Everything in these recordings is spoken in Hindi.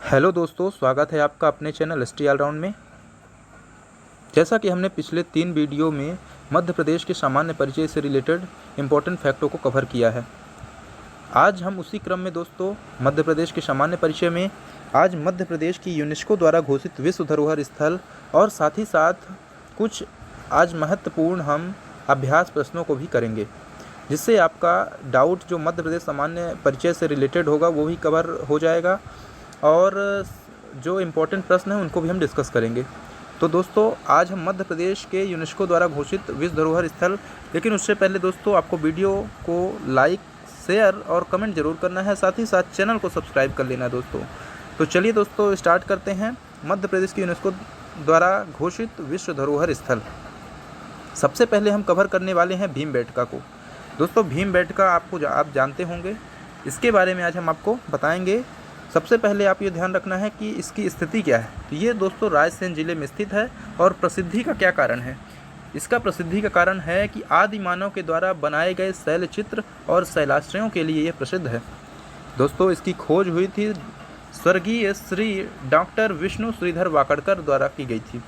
हेलो दोस्तों, स्वागत है आपका अपने चैनल ST ऑलराउंड में। जैसा कि हमने पिछले 3 वीडियो में मध्य प्रदेश के सामान्य परिचय से रिलेटेड इम्पोर्टेंट फैक्टों को कवर किया है। आज हम उसी क्रम में दोस्तों मध्य प्रदेश के सामान्य परिचय में आज मध्य प्रदेश की यूनेस्को द्वारा घोषित विश्व धरोहर स्थल और साथ ही साथ कुछ आज महत्वपूर्ण हम अभ्यास प्रश्नों को भी करेंगे, जिससे आपका डाउट जो मध्य प्रदेश सामान्य परिचय से रिलेटेड होगा वो भी कवर हो जाएगा और जो इम्पोर्टेंट प्रश्न हैं उनको भी हम डिस्कस करेंगे। तो दोस्तों आज हम मध्य प्रदेश के यूनेस्को द्वारा घोषित विश्व धरोहर स्थल, लेकिन उससे पहले दोस्तों आपको वीडियो को लाइक, शेयर और कमेंट जरूर करना है, साथ ही साथ चैनल को सब्सक्राइब कर लेना दोस्तों। तो चलिए दोस्तों स्टार्ट करते हैं। मध्य प्रदेश की यूनेस्को द्वारा घोषित विश्व धरोहर स्थल। सबसे पहले हम कवर करने वाले हैं भीमबेटका को। दोस्तों भीमबेटका आप जानते होंगे, इसके बारे में आज हम आपको बताएंगे। सबसे पहले आप ये ध्यान रखना है कि इसकी स्थिति क्या है। तो ये दोस्तों रायसेन जिले में स्थित है और प्रसिद्धि का क्या कारण है। इसका प्रसिद्धि का कारण है कि आदि मानव के द्वारा बनाए गए शैल चित्र और शैलाश्रयों के लिए यह प्रसिद्ध है। दोस्तों इसकी खोज हुई थी स्वर्गीय श्री डॉक्टर विष्णु श्रीधर वाकड़कर द्वारा की गई थी।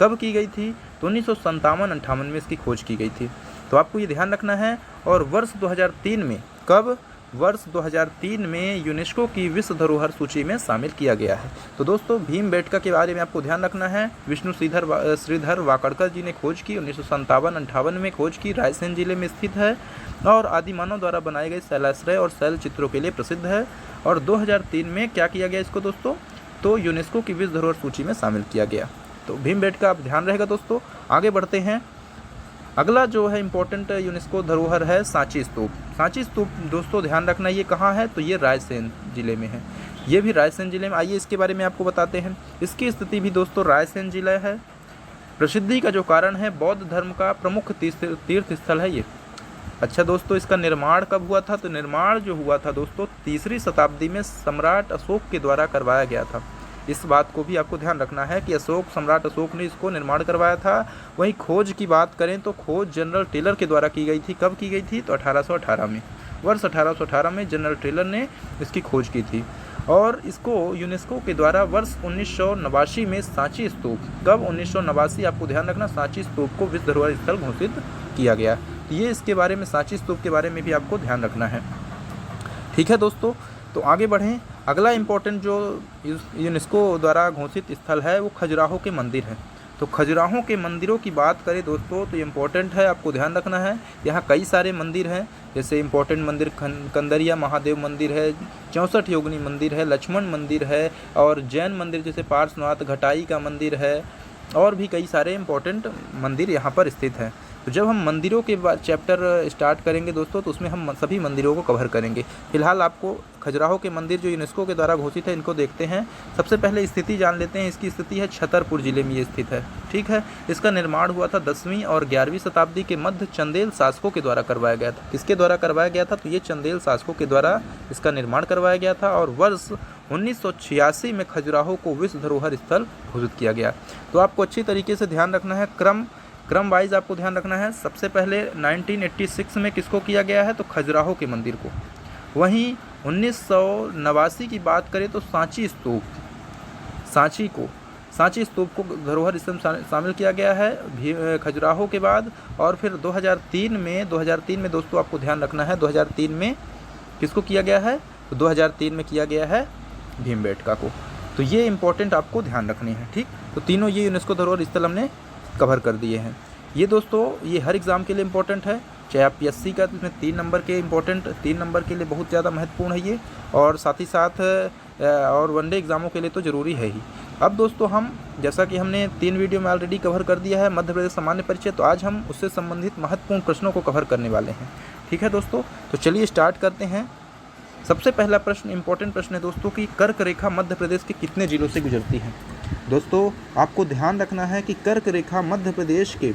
कब की गई थी? तो 1957-58 में इसकी खोज की गई थी। तो आपको ये ध्यान रखना है। और वर्ष 2003 में, कब? वर्ष 2003 में यूनेस्को की विश्व धरोहर सूची में शामिल किया गया है। तो दोस्तों भीमबेटका के बारे में आपको ध्यान रखना है। विष्णु श्रीधर वाकड़कर जी ने खोज की, 1957-58 में खोज की, रायसेन जिले में स्थित है और आदिमानव द्वारा बनाए गए शैलाश्रय और शैल चित्रों के लिए प्रसिद्ध है। और 2003 में क्या किया गया इसको दोस्तों? तो यूनेस्को की विश्व धरोहर सूची में शामिल किया गया। तो भीमबेटका आप ध्यान रहेगा दोस्तों। आगे बढ़ते हैं। अगला जो है इम्पोर्टेंट यूनेस्को धरोहर है सांची स्तूप। सांची स्तूप दोस्तों ध्यान रखना ये कहाँ है? तो ये रायसेन जिले में है। ये भी रायसेन जिले में। आइए इसके बारे में आपको बताते हैं। इसकी स्थिति भी दोस्तों रायसेन जिला है। प्रसिद्धि का जो कारण है, बौद्ध धर्म का प्रमुख तीर्थ स्थल है ये। अच्छा दोस्तों, इसका निर्माण कब हुआ था? तो निर्माण जो हुआ था दोस्तों 3री शताब्दी में सम्राट अशोक के द्वारा करवाया गया था। इस बात को भी आपको ध्यान रखना है कि सम्राट अशोक ने इसको निर्माण करवाया था। वहीं खोज की बात करें तो खोज जनरल टेलर के द्वारा की गई थी। कब की गई थी? तो 1818 में। वर्ष 1818 में जनरल टेलर ने इसकी खोज की थी। और इसको यूनेस्को के द्वारा वर्ष 1989 में सांची स्तूप, कब? 1989 आपको ध्यान रखना, सांची स्तूप को विश्व धरोहर स्थल घोषित किया गया। तो ये इसके बारे में, सांची स्तूप के बारे में भी आपको ध्यान रखना है। ठीक है दोस्तों, तो आगे बढ़ें। अगला इम्पोर्टेंट जो यूनेस्को द्वारा घोषित स्थल है वो खजुराहो के मंदिर है। तो खजुराहो के मंदिरों की बात करें दोस्तों तो इम्पोर्टेंट है, आपको ध्यान रखना है। यहाँ कई सारे मंदिर हैं, जैसे इम्पोर्टेंट मंदिर कंदरिया महादेव मंदिर है, 64 योगिनी मंदिर है, लक्ष्मण मंदिर है और जैन मंदिर जैसे पार्श्वनाथ घटाई का मंदिर है और भी कई सारे इम्पोर्टेंट मंदिर यहाँ पर स्थित हैं। तो जब हम मंदिरों के बाद चैप्टर स्टार्ट करेंगे दोस्तों तो उसमें हम सभी मंदिरों को कवर करेंगे। फिलहाल आपको खजुराहो के मंदिर जो यूनेस्को के द्वारा घोषित है इनको देखते हैं। सबसे पहले स्थिति जान लेते हैं। इसकी स्थिति है छतरपुर जिले में ये स्थित है। ठीक है, इसका निर्माण हुआ था 10वीं और 11वीं शताब्दी के मध्य चंदेल शासकों के द्वारा करवाया गया था। किसके द्वारा करवाया गया था? तो ये चंदेल शासकों के द्वारा इसका निर्माण करवाया गया था। और वर्ष 1986 में खजुराहो को विश्व धरोहर स्थल घोषित किया गया। तो आपको अच्छी तरीके से ध्यान रखना है, क्रम वाइज आपको ध्यान रखना है। सबसे पहले 1986 में किसको किया गया है? तो खजुराहो के मंदिर को। वहीं 1989 की बात करें तो सांची स्तूप को धरोहर स्थल शामिल किया गया है खजुराहो के बाद। और फिर 2003 में दोस्तों आपको ध्यान रखना है, 2003 में किसको किया गया है? तो 2003 में किया गया है भीमबेटका को। तो ये इम्पोर्टेंट आपको ध्यान रखने हैं। ठीक, तो तीनों ये यूनेस्को धरोहर स्थल हमने कवर कर दिए हैं। ये दोस्तों ये हर एग्ज़ाम के लिए इम्पोर्टेंट है, चाहे आप PSC का, तो इसमें 3 नंबर के इम्पोर्टेंट, 3 नंबर के लिए बहुत ज़्यादा महत्वपूर्ण है ये, और साथ ही साथ और वनडे एग्ज़ामों के लिए तो ज़रूरी है ही। अब दोस्तों हम, जैसा कि हमने 3 वीडियो में ऑलरेडी कवर कर दिया है मध्य प्रदेश सामान्य परिचय, तो आज हम उससे संबंधित महत्वपूर्ण प्रश्नों को कवर करने वाले हैं। ठीक है दोस्तों, तो चलिए स्टार्ट करते हैं। सबसे पहला प्रश्न, इम्पोर्टेंट प्रश्न है दोस्तों कि कर्क रेखा मध्य प्रदेश के कितने जिलों से गुजरती है? दोस्तों आपको ध्यान रखना है कि कर्क रेखा मध्य प्रदेश के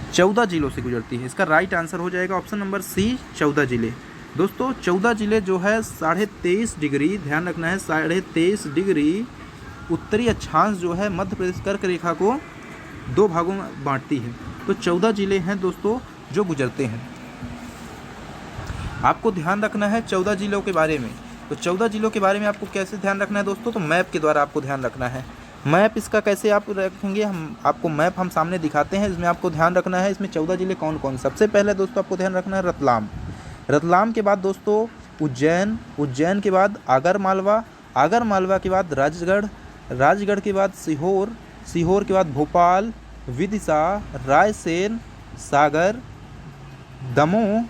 14 जिलों से गुजरती है। इसका राइट आंसर हो जाएगा ऑप्शन नंबर C, 14 जिले। दोस्तों 14 जिले जो है 23.5 डिग्री, ध्यान रखना है 23.5 डिग्री उत्तरी अक्षांश जो है मध्य प्रदेश कर्क रेखा को 2 भागों में बांटती है। तो 14 जिले हैं दोस्तों जो गुजरते हैं। आपको ध्यान रखना है 14 जिलों के बारे में तो 14 जिलों के बारे में आपको कैसे ध्यान रखना है दोस्तों, तो मैप के द्वारा आपको ध्यान रखना है। मैप इसका कैसे आप रखेंगे, हम सामने दिखाते हैं। इसमें आपको ध्यान रखना है इसमें 14 जिले कौन कौन। सबसे पहले दोस्तों आपको ध्यान रखना है रतलाम। रतलाम के बाद दोस्तों उज्जैन, उज्जैन के बाद आगर मालवा, आगर मालवा के बाद राजगढ़, राजगढ़ के बाद सीहोर, सीहोर के बाद भोपाल, विदिशा, रायसेन, सागर, दमोह,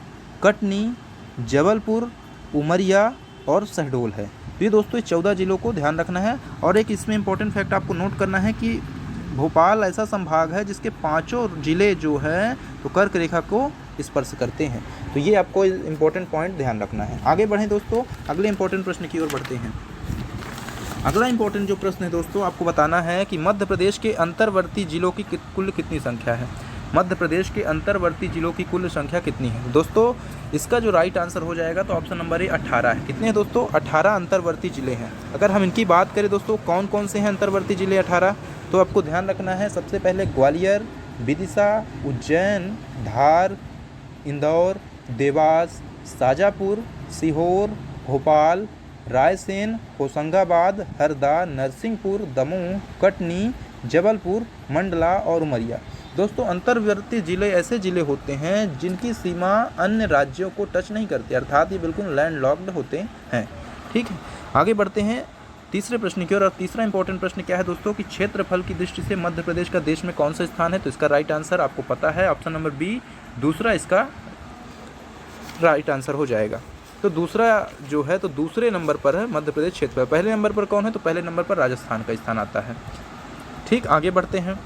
कटनी, जबलपुर, उमरिया और शहडोल है। तो ये दोस्तों 14 जिलों को ध्यान रखना है। और एक इसमें इंपॉर्टेंट फैक्ट आपको नोट करना है कि भोपाल ऐसा संभाग है जिसके 5 जिले जो है तो कर्क रेखा को स्पर्श करते हैं। तो ये आपको इंपॉर्टेंट पॉइंट ध्यान रखना है। आगे बढ़ें दोस्तों, अगले इंपॉर्टेंट प्रश्न की ओर बढ़ते हैं। अगला इंपॉर्टेंट जो प्रश्न है दोस्तों, आपको बताना है कि मध्य प्रदेश के अंतर्वर्ती जिलों की कुल कितनी संख्या है। मध्य प्रदेश के अंतर्वर्ती जिलों की कुल संख्या कितनी है दोस्तों। इसका जो राइट आंसर हो जाएगा तो ऑप्शन नंबर ए 18 है। कितने हैं दोस्तों, 18 अंतर्वर्ती जिले हैं। अगर हम इनकी बात करें दोस्तों कौन कौन से हैं अंतर्वर्ती जिले 18, तो आपको ध्यान रखना है सबसे पहले ग्वालियर, विदिशा, उज्जैन, धार, इंदौर, देवास, शाजापुर, सीहोर, भोपाल, रायसेन, होशंगाबाद, हरदा, नरसिंहपुर, दमोह, कटनी, जबलपुर, मंडला और उमरिया। दोस्तों अंतर्वर्ती जिले ऐसे जिले होते हैं जिनकी सीमा अन्य राज्यों को टच नहीं करती, अर्थात ये बिल्कुल लैंडलॉक्ड होते हैं। ठीक है, आगे बढ़ते हैं तीसरे प्रश्न की ओर। और तीसरा इंपॉर्टेंट प्रश्न क्या है दोस्तों कि क्षेत्रफल की दृष्टि से मध्य प्रदेश का देश में कौन सा स्थान है। तो इसका राइट आंसर आपको पता है, ऑप्शन नंबर बी दूसरा इसका राइट आंसर हो जाएगा। तो दूसरा जो है तो दूसरे नंबर पर है मध्य प्रदेश क्षेत्र। पहले नंबर पर कौन है, तो पहले नंबर पर राजस्थान का स्थान आता है। ठीक, आगे बढ़ते हैं।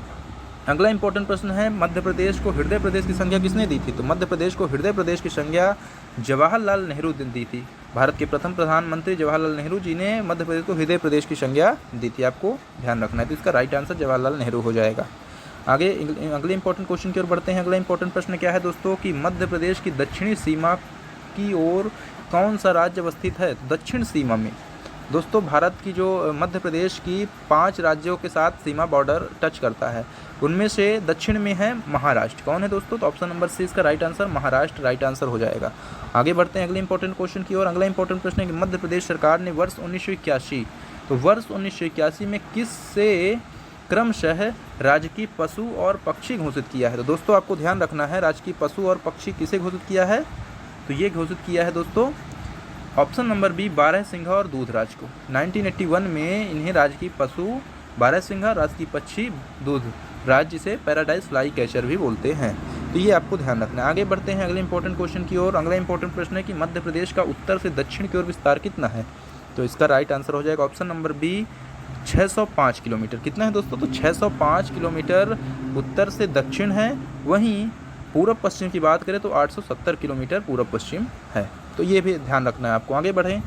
अगला इंपॉर्टेंट प्रश्न है मध्य प्रदेश को हृदय प्रदेश की संज्ञा किसने दी थी। तो मध्य प्रदेश को हृदय प्रदेश की संज्ञा जवाहरलाल नेहरू ने दी थी। भारत के प्रथम प्रधानमंत्री जवाहरलाल नेहरू जी ने मध्य प्रदेश को हृदय प्रदेश की संज्ञा दी थी, आपको ध्यान रखना है। तो इसका राइट आंसर जवाहरलाल नेहरू हो जाएगा। आगे अगले इंपॉर्टेंट क्वेश्चन की ओर बढ़ते हैं। अगला इंपॉर्टेंट प्रश्न क्या है दोस्तों कि मध्य प्रदेश की दक्षिणी सीमा की ओर कौन सा राज्य अवस्थित है। दक्षिण सीमा में दोस्तों भारत की जो मध्य प्रदेश की 5 राज्यों के साथ सीमा बॉर्डर टच करता है, उनमें से दक्षिण में है महाराष्ट्र। कौन है दोस्तों, तो ऑप्शन नंबर सी इसका right answer Maharashtra right answer हो जाएगा। आगे बढ़ते हैं अगले इंपॉर्टेंट क्वेश्चन की ओर। अगला इंपॉर्टेंट प्रश्न है कि मध्य प्रदेश सरकार ने वर्ष 1981 तो वर्ष 1981 में किस से क्रमशः राजकीय पशु और पक्षी घोषित किया है। तो दोस्तों आपको ध्यान रखना है राजकीय पशु और पक्षी किसे घोषित किया है, तो ये घोषित किया है दोस्तों ऑप्शन नंबर बी बारहसिंघा और दूधराज को। 1981 में इन्हें राजकीय पशु बारहसिंघा, राजकीय पक्षी दूधराज, जिसे पैराडाइज फ्लाई कैचर भी बोलते हैं। तो ये आपको ध्यान रखना है। आगे बढ़ते हैं अगले इंपॉर्टेंट क्वेश्चन की ओर। अगला इंपॉर्टेंट प्रश्न है कि मध्य प्रदेश का उत्तर से दक्षिण की ओर विस्तार कितना है। तो इसका राइट आंसर हो जाएगा ऑप्शन नंबर बी 605 किलोमीटर। कितना है दोस्तों, तो 605 किलोमीटर उत्तर से दक्षिण है। वहीं पूर्व पश्चिम की बात करें तो 870 किलोमीटर पूर्व पश्चिम है। तो ये भी ध्यान रखना है आपको। आगे बढ़ें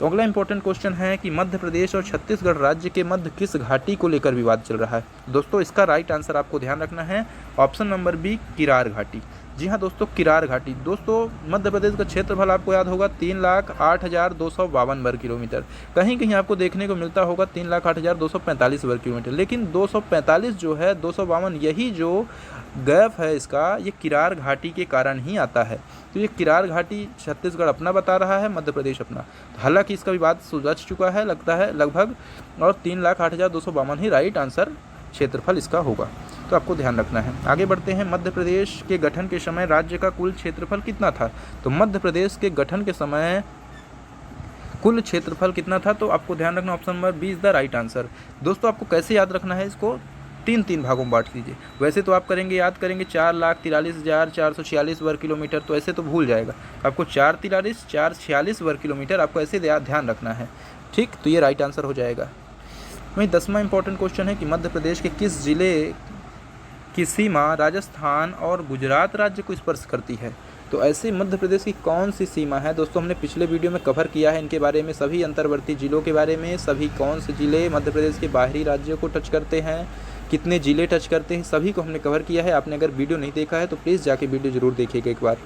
तो अगला इंपॉर्टेंट क्वेश्चन है कि मध्य प्रदेश और छत्तीसगढ़ राज्य के मध्य किस घाटी को लेकर विवाद चल रहा है। दोस्तों इसका राइट आंसर आपको ध्यान रखना है ऑप्शन नंबर बी किरार घाटी। जी हाँ दोस्तों, किरार घाटी। दोस्तों मध्य प्रदेश का क्षेत्रफल आपको याद होगा 3,08,252 वर्ग किलोमीटर। कहीं कहीं आपको देखने को मिलता होगा 3,08,245 वर्ग किलोमीटर, लेकिन 245 जो है 252 यही जो गैप है इसका, ये किरार घाटी के कारण ही आता है। तो ये किरार घाटी छत्तीसगढ़ अपना बता रहा है, मध्य प्रदेश अपना। हालांकि इसका विवाद सुलझ चुका है लगता है लगभग, और 3,08,252 ही राइट आंसर क्षेत्रफल इसका होगा। तो आपको ध्यान रखना है। आगे बढ़ते हैं। मध्य प्रदेश के गठन के समय राज्य का कुल क्षेत्रफल कितना था। तो मध्य प्रदेश के गठन के समय कुल क्षेत्रफल कितना था, तो आपको ध्यान रखना option number B is the right answer. दोस्तों आपको कैसे याद रखना है, इसको 3 भागों में बांट लीजिए। वैसे तो आप याद करेंगे 4,43,446 वर्ग किलोमीटर, तो ऐसे तो भूल जाएगा। आपको 443 446 वर्ग किलोमीटर आपको ऐसे ध्यान रखना है। ठीक, तो ये राइट आंसर हो जाएगा। वहीं 10वां इंपॉर्टेंट क्वेश्चन है कि मध्य प्रदेश के किस जिले की सीमा राजस्थान और गुजरात राज्य को स्पर्श करती है। तो ऐसे मध्य प्रदेश की कौन सी सीमा है दोस्तों, हमने पिछले वीडियो में कवर किया है इनके बारे में, सभी अंतर्वर्ती जिलों के बारे में, सभी कौन से जिले मध्य प्रदेश के बाहरी राज्यों को टच करते हैं, कितने जिले टच करते हैं, सभी को हमने कवर किया है। आपने अगर वीडियो नहीं देखा है तो प्लीज़ जाके वीडियो ज़रूर देखिएगा एक बार।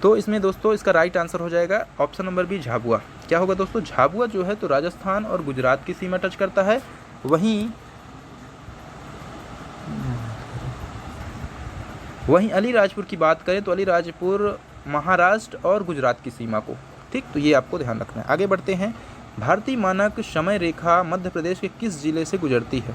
तो इसमें दोस्तों इसका राइट आंसर हो जाएगा ऑप्शन नंबर बी झाबुआ। क्या होगा दोस्तों, झाबुआ जो है तो राजस्थान और गुजरात की सीमा टच करता है। वहीं अलीराजपुर की बात करें तो अलीराजपुर महाराष्ट्र और गुजरात की सीमा को ठीक, तो ये आपको ध्यान रखना है। आगे बढ़ते हैं। भारतीय मानक समय रेखा मध्य प्रदेश के किस जिले से गुजरती है?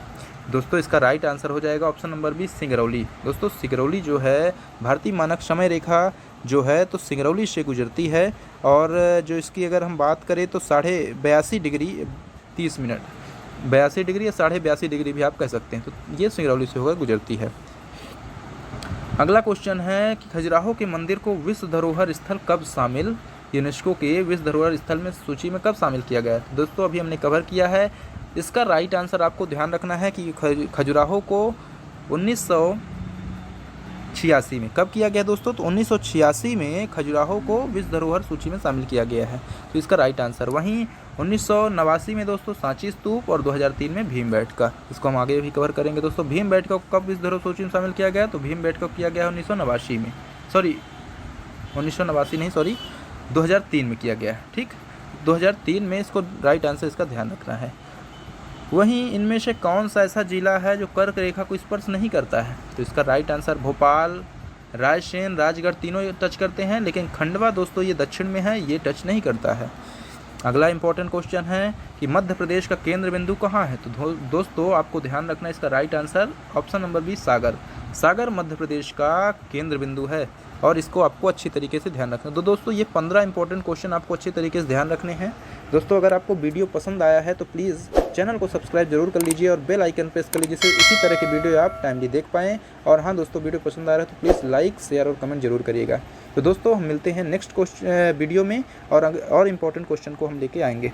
दोस्तों इसका राइट आंसर हो जाएगा ऑप्शन नंबर बी, सिंगरौली। दोस्तों सिंगरौली जो है भारतीय मानक समय रेखा जो है तो सिंगरौली से गुजरती है। और जो इसकी अगर हम बात करें तो 82.5 डिग्री 30 मिनट, 82 डिग्री या 82.5 डिग्री भी आप कह सकते हैं, तो ये सिंगरौली से होकर गुजरती है। अगला क्वेश्चन है कि खजुराहो के मंदिर को विश्व धरोहर स्थल कब शामिल, यूनेस्को के विश्व धरोहर स्थल में सूची में कब शामिल किया गया है? दोस्तों अभी हमने कवर किया है। इसका राइट आंसर आपको ध्यान रखना है कि खजुराहो को 1986 में कब किया गया दोस्तों? तो 1986 में खजुराहो को विश्व धरोहर सूची में शामिल किया गया है, तो इसका राइट आंसर। वहीं 1989 में दोस्तों सांची स्तूप और 2003 में भीमबेटका, इसको हम आगे भी कवर करेंगे दोस्तों। भीमबेटका को कब विश्व धरोहर सूची में शामिल किया गया? तो भीमबेटका को किया गया 1989 में, 2003 में किया गया है। ठीक, 2003 में, इसको राइट आंसर इसका ध्यान रखना है। वहीं इनमें से कौन सा ऐसा जिला है जो कर्क रेखा को स्पर्श नहीं करता है? तो इसका राइट आंसर भोपाल, रायसेन, राजगढ़ तीनों टच करते हैं, लेकिन खंडवा दोस्तों ये दक्षिण में है, ये टच नहीं करता है। अगला इंपॉर्टेंट क्वेश्चन है कि मध्य प्रदेश का केंद्र बिंदु कहाँ है? तो दोस्तों आपको ध्यान रखना है, इसका right answer option number B, Sagar. Sagar Madhya Pradesh का केंद्र बिंदु है और इसको आपको अच्छी तरीके से ध्यान रखना है। तो दोस्तों ये 15 इंपॉर्टेंट क्वेश्चन आपको अच्छी तरीके से ध्यान रखने हैं। दोस्तों अगर आपको वीडियो पसंद आया है तो प्लीज़ चैनल को सब्सक्राइब जरूर कर लीजिए और बेल आइकन प्रेस कर लीजिए, जिससे इसी तरह की वीडियो आप टाइमली देख पाएँ। और हाँ दोस्तों, वीडियो पसंद आ रहा है तो प्लीज़ लाइक, शेयर और कमेंट जरूर करिएगा। तो दोस्तों हम मिलते हैं नेक्स्ट वीडियो में और इंपॉर्टेंट क्वेश्चन को हम लेके आएंगे।